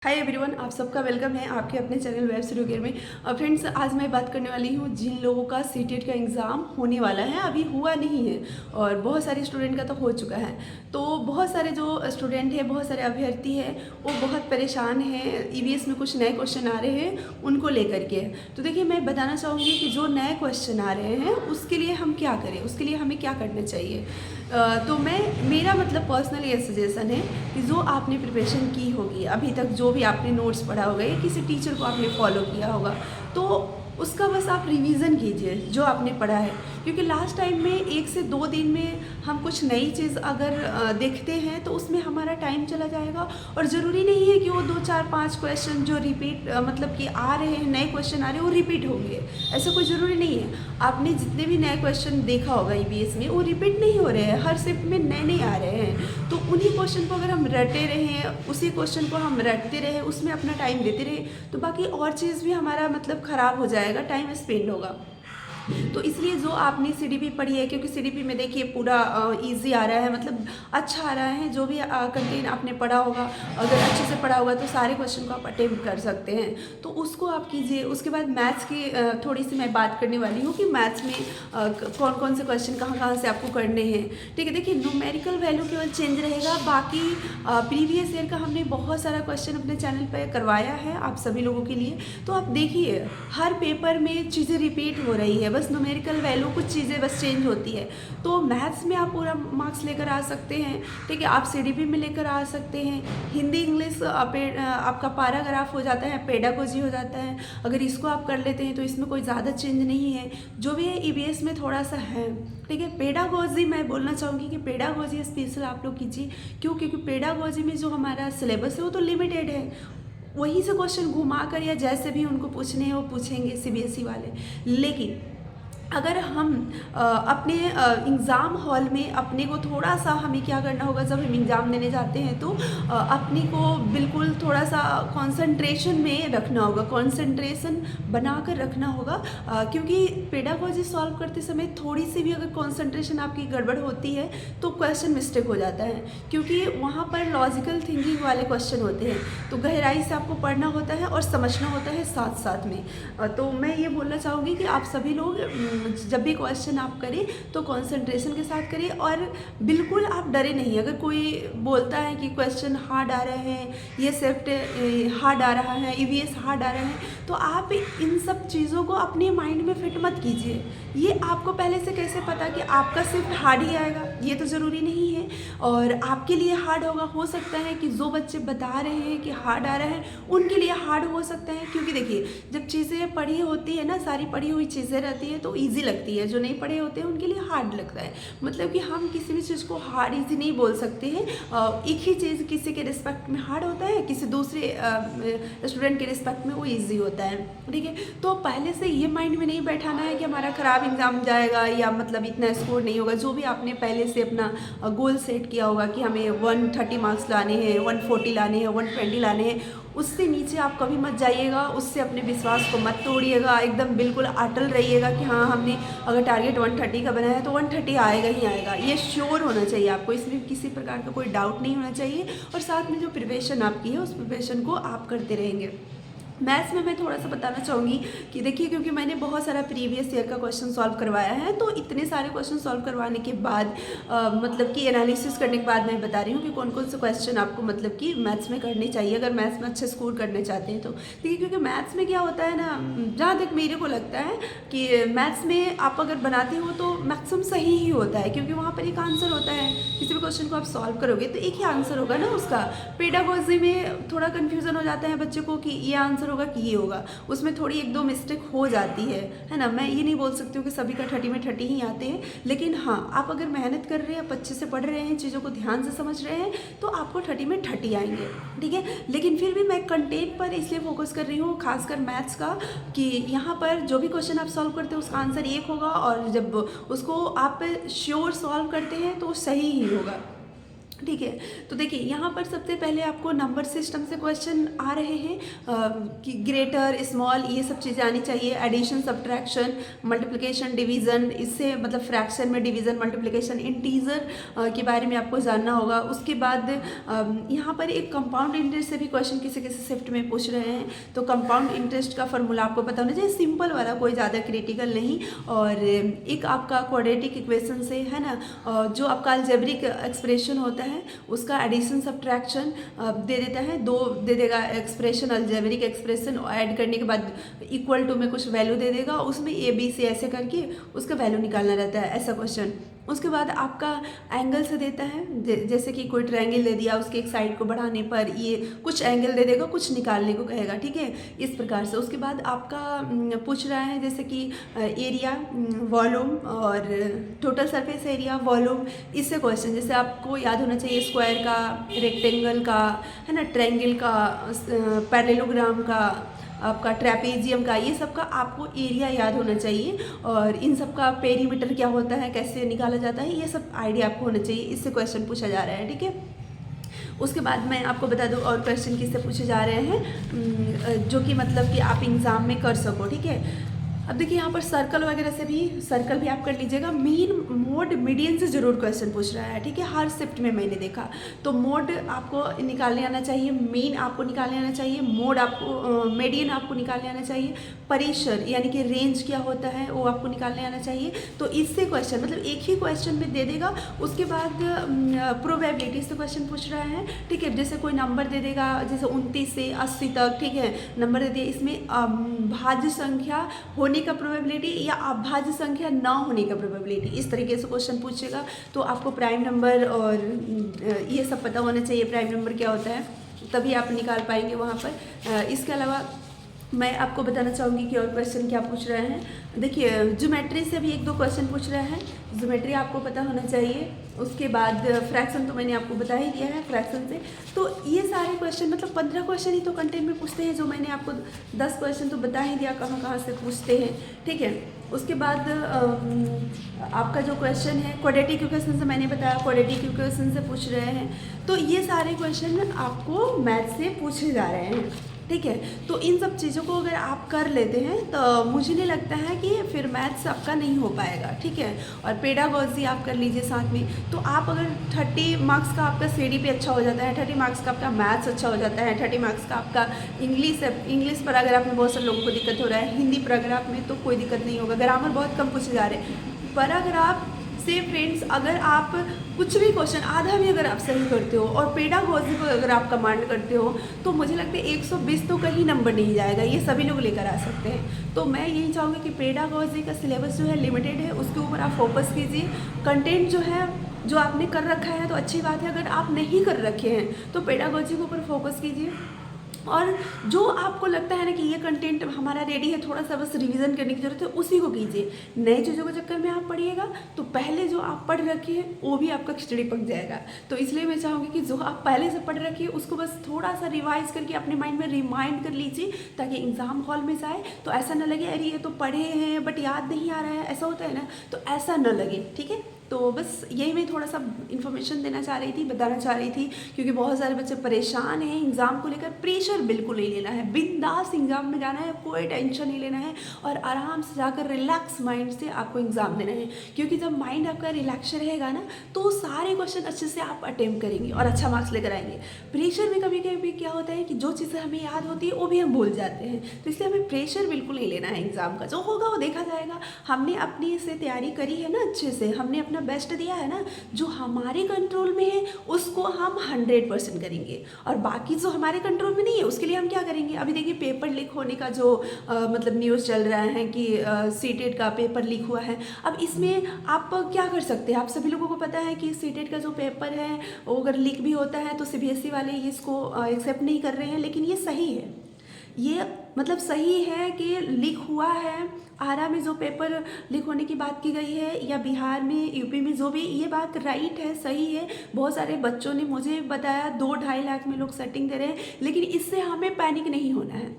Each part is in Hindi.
हाय एवरीवन, आप सबका वेलकम है आपके अपने चैनल वेब स्टूडियो में। फ्रेंड्स, आज मैं बात करने वाली हूँ जिन लोगों का सीटेट का एग्ज़ाम होने वाला है, अभी हुआ नहीं है और बहुत सारे स्टूडेंट का तो हो चुका है। तो बहुत सारे जो स्टूडेंट हैं, बहुत सारे अभ्यर्थी हैं, वो बहुत परेशान हैं। ईवीएस में कुछ नए क्वेश्चन आ रहे हैं, उनको लेकर के। तो देखिए, मैं बताना चाहूँगी कि जो नए क्वेश्चन आ रहे हैं उसके लिए हम क्या करें, उसके लिए हमें क्या करना चाहिए। तो मेरा मतलब पर्सनल ये सजेशन है कि जो आपने प्रिपरेशन की होगी अभी तक, जो भी आपने नोट्स पढ़ा होगा या किसी टीचर को आपने फॉलो किया होगा, तो उसका बस आप रिवीजन कीजिए जो आपने पढ़ा है। क्योंकि लास्ट टाइम में 1 से 2 दिन में हम कुछ नई चीज़ अगर देखते हैं तो उसमें हमारा टाइम चला जाएगा। और ज़रूरी नहीं है कि वो 2 4 5 क्वेश्चन जो रिपीट मतलब कि आ रहे हैं, नए क्वेश्चन आ रहे हैं, वो रिपीट होंगे। ऐसा कोई ज़रूरी नहीं है। आपने जितने भी नए क्वेश्चन देखा होगा ईवीएस में, वो रिपीट नहीं हो रहे हैं, हर शिफ्ट में नए नए आ रहे हैं। तो उन्हीं क्वेश्चन को अगर हम रटे रहें, उसी क्वेश्चन को हम रटते रहें, उसमें अपना टाइम देते रहें, तो बाकी और चीज़ भी हमारा मतलब ख़राब हो जाएगा, टाइम स्पेंड होगा। तो इसलिए जो आपने सीडीपी पढ़ी है, क्योंकि सीडीपी में देखिए पूरा इजी आ रहा है, मतलब अच्छा आ रहा है। जो भी कंटेंट आपने पढ़ा होगा, अगर अच्छे से पढ़ा होगा तो सारे क्वेश्चन को आप अटेम्प्ट कर सकते हैं, तो उसको आप कीजिए। उसके बाद मैथ्स की थोड़ी सी मैं बात करने वाली हूँ कि मैथ्स में कौन कौन से क्वेश्चन कहाँ कहाँ से आपको करने हैं। ठीक है, देखिए न्यूमेरिकल वैल्यू केवल चेंज रहेगा, बाकी प्रीवियस ईयर का हमने बहुत सारा क्वेश्चन अपने चैनल पर करवाया है आप सभी लोगों के लिए। तो आप देखिए, हर पेपर में चीज़ें रिपीट हो रही है, बस न्यूमेरिकल वैल्यू कुछ चीज़ें बस चेंज होती है। तो मैथ्स में आप पूरा मार्क्स लेकर आ सकते हैं। ठीक है, आप सीडीपी में लेकर आ सकते हैं। हिंदी इंग्लिश आपका पैराग्राफ हो जाता है, पेडागोजी हो जाता है। अगर इसको आप कर लेते हैं तो इसमें कोई ज़्यादा चेंज नहीं है, जो भी है ईवीएस में थोड़ा सा है। ठीक है, पेडागोजी मैं बोलना चाहूँगी कि पेडागोजी स्पेशल आप लोग कीजिए। क्यों? क्योंकि पेडागोजी में जो हमारा सिलेबस है वो तो लिमिटेड है, वहीं से क्वेश्चन घुमा कर या जैसे भी उनको पूछने हैं वो पूछेंगे सीबीएसई वाले। लेकिन अगर हम अपने एग्ज़ाम हॉल में अपने को थोड़ा सा, हमें क्या करना होगा जब हम एग्ज़ाम देने जाते हैं, तो अपने को बिल्कुल थोड़ा सा कंसंट्रेशन में रखना होगा, कंसंट्रेशन बनाकर रखना होगा। क्योंकि पेडागोजी सॉल्व करते समय थोड़ी सी भी अगर कंसंट्रेशन आपकी गड़बड़ होती है तो क्वेश्चन मिस्टेक हो जाता है, क्योंकि वहाँ पर लॉजिकल थिंकिंग वाले क्वेश्चन होते हैं। तो गहराई से आपको पढ़ना होता है और समझना होता है साथ साथ में। तो मैं ये बोलना चाहूँगी कि आप सभी लोग जब भी क्वेश्चन आप करें तो कंसंट्रेशन के साथ करें, और बिल्कुल आप डरे नहीं। अगर कोई बोलता है कि क्वेश्चन हार्ड आ रहे हैं, ये शिफ्ट हार्ड आ रहा है, ईवीएस हार्ड आ रहा है, तो आप इन सब चीज़ों को अपने माइंड में फिट मत कीजिए। ये आपको पहले से कैसे पता कि आपका शिफ्ट हार्ड ही आएगा? ये तो ज़रूरी नहीं है, और आपके लिए हार्ड होगा। हो सकता है कि जो बच्चे बता रहे हैं कि हार्ड आ रहा है, उनके लिए हार्ड हो सकता है। क्योंकि देखिए, जब चीज़ें पढ़ी होती है ना, सारी पढ़ी हुई चीज़ें रहती है तो ईजी लगती है, जो नहीं पढ़े होते हैं उनके लिए हार्ड लगता है। मतलब कि हम किसी भी चीज़ को हार्ड ईजी नहीं बोल सकते हैं। एक ही चीज़ किसी के रिस्पेक्ट में हार्ड होता है, किसी दूसरे स्टूडेंट के रिस्पेक्ट में वो ईजी होता है। ठीक है, तो पहले से ये माइंड में नहीं बैठाना है कि हमारा ख़राब एग्ज़ाम जाएगा या मतलब इतना स्कोर नहीं होगा। जो भी आपने पहले से अपना गोल सेट किया होगा कि हमें 130 मार्क्स लाने हैं, 140 लाने हैं, 120 लाने हैं, उससे नीचे आप कभी मत जाइएगा। उससे अपने विश्वास को मत तोड़िएगा, एकदम बिल्कुल अटल रहिएगा कि हाँ, हमने अगर टारगेट 130 का बनाया है तो 130 आएगा ही आएगा। ये श्योर होना चाहिए आपको, इसमें किसी प्रकार का कोई डाउट नहीं होना चाहिए। और साथ में जो प्रिपरेशन आपकी है, उस प्रिपरेशन को आप करते रहेंगे। मैथ्स में मैं थोड़ा सा बताना चाहूँगी कि देखिए, क्योंकि मैंने बहुत सारा प्रीवियस ईयर का क्वेश्चन सॉल्व करवाया है, तो इतने सारे क्वेश्चन सॉल्व करवाने के बाद मतलब कि एनालिसिस करने के बाद मैं बता रही हूँ कि कौन कौन से क्वेश्चन आपको मतलब कि मैथ्स में करने चाहिए अगर मैथ्स में अच्छे स्कोर करना चाहते हैं तो। देखिए, क्योंकि मैथ्स में क्या होता है ना, जहाँ तक मेरे को लगता है कि मैथ्स में आप अगर बनाते हो तो मैक्सिमम सही ही होता है, क्योंकि वहाँ पर एक आंसर होता है। किसी भी क्वेश्चन को आप सॉल्व करोगे तो एक ही आंसर होगा ना उसका। पेडागोजी में थोड़ा कन्फ्यूज़न हो जाता है बच्चों को कि ये आंसर होगा कि ये होगा, उसमें थोड़ी 1-2 मिस्टेक हो जाती है ना। मैं ये नहीं बोल सकती हूँ कि सभी का 30 में 30 ही आते हैं, लेकिन हाँ, आप अगर मेहनत कर रहे हैं, आप अच्छे से पढ़ रहे हैं, चीज़ों को ध्यान से समझ रहे हैं, तो आपको 30 में 30 आएंगे। ठीक है, लेकिन फिर भी मैं कंटेंट पर इसलिए फोकस कर रही हूँ, खासकर मैथ्स का, कि यहाँ पर जो भी क्वेश्चन आप सॉल्व करते हैं उसका आंसर एक होगा, और जब उसको आप श्योर सॉल्व करते हैं तो सही ही होगा। ठीक है। तो देखिए यहाँ पर सबसे पहले आपको नंबर सिस्टम से क्वेश्चन आ रहे हैं कि ग्रेटर स्मॉल ये सब चीज़ें आनी चाहिए, एडिशन सब्ट्रैक्शन मल्टीप्लिकेशन डिवीज़न, इससे मतलब फ्रैक्शन में डिवीज़न मल्टीप्लिकेशन, इंटीजर के बारे में आपको जानना होगा। उसके बाद यहाँ पर एक कंपाउंड इंटरेस्ट से भी क्वेश्चन किसी किसी शिफ्ट में पूछ रहे हैं, तो कंपाउंड इंटरेस्ट का फॉर्मूला आपको पता होना चाहिए, सिंपल वाला, कोई ज़्यादा क्रिटिकल नहीं। और एक आपका क्वाड्रेटिक इक्वेशन से है ना, जो आपका अलजेब्रिक एक्सप्रेशन होता है उसका एडिशन सब्ट्रैक्शन दे देता है, दो दे देगा एक्सप्रेशन, अलजेब्रिक एक्सप्रेशन ऐड करने के बाद इक्वल टू में कुछ वैल्यू दे देगा, उसमें ए बी सी ऐसे करके उसका वैल्यू निकालना रहता है, ऐसा क्वेश्चन। उसके बाद आपका एंगल से देता है, जैसे कि कोई ट्रायंगल दे दिया, उसके एक साइड को बढ़ाने पर ये कुछ एंगल दे देगा, कुछ निकालने को कहेगा, ठीक है, इस प्रकार से। उसके बाद आपका पूछ रहा है जैसे कि एरिया, वॉल्यूम और टोटल सरफेस एरिया, वॉल्यूम, इससे क्वेश्चन जैसे आपको याद होना चाहिए स्क्वायर का, रेक्टेंगल का, है ना, ट्रायंगल का, पैरेललोग्राम का, आपका ट्रेपेजियम का, ये सब का आपको एरिया याद होना चाहिए, और इन सब का पेरीमीटर क्या होता है, कैसे निकाला जाता है, ये सब आइडिया आपको होना चाहिए, इससे क्वेश्चन पूछा जा रहा है, ठीक है। उसके बाद मैं आपको बता दूं और क्वेश्चन किससे पूछे जा रहे हैं जो कि मतलब कि आप एग्ज़ाम में कर सको, ठीक है। अब देखिए यहाँ पर सर्कल वगैरह से भी, सर्कल भी आप कर लीजिएगा। मीन, मोड, मीडियन से ज़रूर क्वेश्चन पूछ रहा है, ठीक है, हर शिफ्ट में मैंने देखा। तो मोड आपको निकालने आना चाहिए, मीन आपको निकालने आना चाहिए, मोड आपको, मीडियन आपको निकालने आना चाहिए, परिसर यानी कि रेंज क्या होता है वो आपको निकालने आना चाहिए। तो इससे क्वेश्चन मतलब एक ही क्वेश्चन में दे देगा। उसके बाद प्रोबेबिलिटी से क्वेश्चन पूछ रहा है, ठीक है, जैसे कोई नंबर दे देगा, जैसे 29 से 80 तक, ठीक है, नंबर दे दिया, इसमें भाज्य संख्या होने का प्रोबेबिलिटी या अभाज्य संख्या ना होने का प्रोबेबिलिटी, इस तरीके से क्वेश्चन पूछेगा। तो आपको प्राइम नंबर और ये सब पता होना चाहिए, प्राइम नंबर क्या होता है, तभी आप निकाल पाएंगे वहाँ पर। इसके अलावा मैं आपको बताना चाहूँगी कि और क्वेश्चन क्या पूछ रहे हैं। देखिए ज्योमेट्री से भी एक दो क्वेश्चन पूछ रहे हैं, ज्योमेट्री आपको पता होना चाहिए। उसके बाद फ्रैक्शन तो मैंने आपको बता ही दिया है, फ्रैक्शन से। तो ये सारे क्वेश्चन मतलब 15 क्वेश्चन ही तो कंटेंट में पूछते हैं, जो मैंने आपको 10 क्वेश्चन तो बता ही दिया कहाँ कहाँ से पूछते हैं, ठीक है। उसके बाद आपका जो क्वेश्चन है क्वाड्रेटिक इक्वेशन से मैंने बताया, क्वाड्रेटिक इक्वेशन से पूछ रहे हैं। तो ये सारे क्वेश्चन आपको मैथ से पूछे जा रहे हैं, ठीक है। तो इन सब चीज़ों को अगर आप कर लेते हैं तो मुझे नहीं लगता है कि फिर मैथ्स आपका नहीं हो पाएगा, ठीक है। और पेडागोजी आप कर लीजिए साथ में। तो आप अगर 30 मार्क्स का आपका सीडी पे अच्छा हो जाता है, 30 मार्क्स का आपका मैथ्स अच्छा हो जाता है, 30 मार्क्स का आपका इंग्लिश पर अगर आप में बहुत सारे लोगों को दिक्कत हो रहा है, हिंदी पैराग्राफ में तो कोई दिक्कत नहीं होगा, ग्रामर बहुत कम पूछे जा रहे हैं। पर अगर आप से फ्रेंड्स अगर आप कुछ भी क्वेश्चन आधा भी अगर आप सही करते हो और पेडागोजी को अगर आप कमांड करते हो तो मुझे लगता है 120 तो कहीं नंबर नहीं जाएगा, ये सभी लोग लेकर आ सकते हैं। तो मैं यही चाहूँगी कि पेडागोजी का सिलेबस जो है लिमिटेड है, उसके ऊपर आप फोकस कीजिए। कंटेंट जो है जो आपने कर रखा है तो अच्छी बात है, अगर आप नहीं कर रखे हैं तो पेडागोजी के ऊपर फोकस कीजिए। और जो आपको लगता है ना कि ये कंटेंट हमारा रेडी है, थोड़ा सा बस रिवीजन करने की जरूरत है, उसी को कीजिए। नई चीज़ों के चक्कर में आप पढ़िएगा तो पहले जो आप पढ़ रखे हैं वो भी आपका खिचड़ी पक जाएगा। तो इसलिए मैं चाहूँगी कि जो आप पहले से पढ़ रखिए उसको बस थोड़ा सा रिवाइज करके अपने माइंड में रिमाइंड कर लीजिए, ताकि एग्जाम हॉल में जाए तो ऐसा ना लगे अरे ये तो पढ़े हैं बट याद नहीं आ रहा है, ऐसा होता है ना, तो ऐसा ना लगे, ठीक है। तो बस यही मैं थोड़ा सा इन्फॉर्मेशन देना चाह रही थी, बताना चाह रही थी, क्योंकि बहुत सारे बच्चे परेशान हैं एग्ज़ाम को लेकर। प्रेशर बिल्कुल नहीं लेना है, बिंदास एग्ज़ाम में जाना है, कोई टेंशन नहीं लेना है और आराम से जाकर रिलैक्स माइंड से आपको एग्ज़ाम देना है। क्योंकि जब माइंड आपका रिलैक्स रहेगा ना तो सारे क्वेश्चन अच्छे से आप अटेम्प्ट करेंगे और अच्छा मार्क्स लेकर आएंगे। प्रेशर में कभी कभी क्या होता है कि जो चीज़ें हमें याद होती है वो भी हम भूल जाते हैं, तो इसलिए हमें प्रेशर बिल्कुल नहीं लेना है एग्ज़ाम का। जो होगा वो देखा जाएगा। हमने अपनी से तैयारी करी है ना, अच्छे से हमने अपना बेस्ट दिया है ना, जो हमारे कंट्रोल में है उसको हम 100% करेंगे, और बाकी जो हमारे कंट्रोल में नहीं है उसके लिए हम क्या करेंगे। अभी देखिए पेपर लीक होने का जो मतलब न्यूज़ चल रहा है कि सीटेट का पेपर लीक हुआ है। अब इसमें आप क्या कर सकते हैं, आप सभी लोगों को पता है कि सीटेट का जो पेपर है वो अगर लीक भी होता है तो सीबीएसई वाले इसको एक्सेप्ट नहीं कर रहे हैं, लेकिन ये सही है, ये मतलब सही है कि लीक हुआ है। आरा में जो पेपर लीक होने की बात की गई है या बिहार में, यूपी में, जो भी, ये बात राइट है, सही है। बहुत सारे बच्चों ने मुझे बताया 2-2.5 लाख में लोग सेटिंग दे रहे हैं, लेकिन इससे हमें पैनिक नहीं होना है,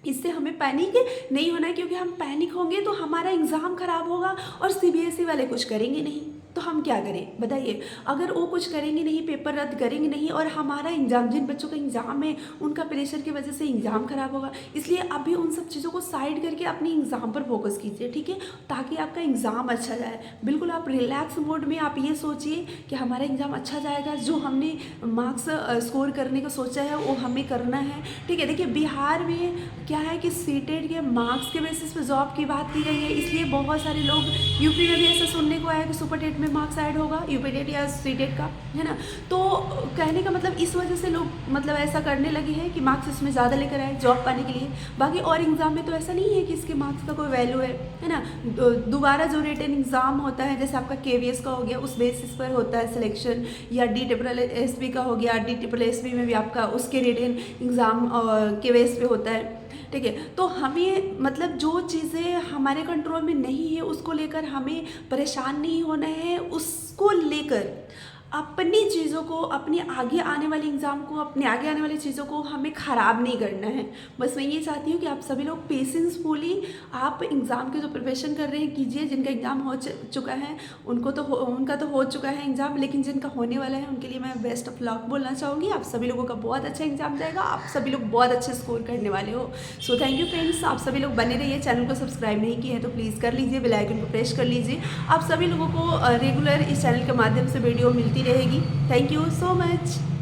इससे हमें पैनिक नहीं होना है, क्योंकि हम पैनिक होंगे तो हमारा एग्ज़ाम खराब होगा और सीबीएसई वाले कुछ करेंगे नहीं। तो हम क्या करें बताइए। अगर वो कुछ करेंगे नहीं, पेपर रद्द करेंगे नहीं, और हमारा एग्ज़ाम, जिन बच्चों का एग्ज़ाम है उनका प्रेशर की वजह से एग्ज़ाम ख़राब होगा। इसलिए अभी उन सब चीज़ों को साइड करके अपने एग्ज़ाम पर फोकस कीजिए, ठीक है, ताकि आपका एग्ज़ाम अच्छा जाए। बिल्कुल आप रिलैक्स मोड में आप ये सोचिए कि हमारा एग्ज़ाम अच्छा जाएगा, जो हमने मार्क्स स्कोर करने का सोचा है वो हमें करना है, ठीक है। देखिए बिहार में क्या है कि सीटेट के मार्क्स के बेसिस पे जॉब की बात की गई है, इसलिए बहुत सारे लोग, यूपी में भी ऐसा सुनने को आया कि सुपर टेट में मार्क्स ऐड होगा, यूपी टेट या सीटेट का, है ना। तो कहने का मतलब इस वजह से लोग मतलब ऐसा करने लगे हैं कि मार्क्स इसमें ज़्यादा लेकर आए जॉब पाने के लिए। बाकी और एग्ज़ाम में तो ऐसा नहीं है कि इसके मार्क्स का कोई वैल्यू है ना। दोबारा जो रिटन एग्ज़ाम होता है, जैसे आपका केवीएस का हो गया, उस बेसिस पर होता है सिलेक्शन, या DSSB का हो गया, DSSB में भी आपका उसके रिटन एग्ज़ाम के बेस पे होता है, ठीक है। तो हमें मतलब जो चीज़ें हमारे कंट्रोल में नहीं है उसको लेकर हमें परेशान नहीं होना है, उसको लेकर अपनी चीज़ों को, अपने आगे आने वाले एग्ज़ाम को, अपने आगे आने वाली चीज़ों को हमें ख़राब नहीं करना है। बस मैं ये चाहती हूँ कि आप सभी लोग पेशेंसफुली आप एग्ज़ाम के जो प्रिपरेशन कर रहे हैं कीजिए। जिनका एग्ज़ाम हो चुका है उनका तो हो चुका है एग्ज़ाम, लेकिन जिनका होने वाला है उनके लिए मैं बेस्ट ऑफ लक बोलना चाहूँगी। आप सभी लोगों का बहुत अच्छा एग्ज़ाम जाएगा, आप सभी लोग बहुत अच्छे स्कोर करने वाले हो। सो थैंक यू फ्रेंड्स, आप सभी लोग बने रहिए। चैनल को सब्सक्राइब नहीं किए हैं तो प्लीज़ कर लीजिए, बेल आइकन को प्रेस कर लीजिए। आप सभी लोगों को रेगुलर इस चैनल के माध्यम से वीडियो मिलती रहेगी। Thank you so much.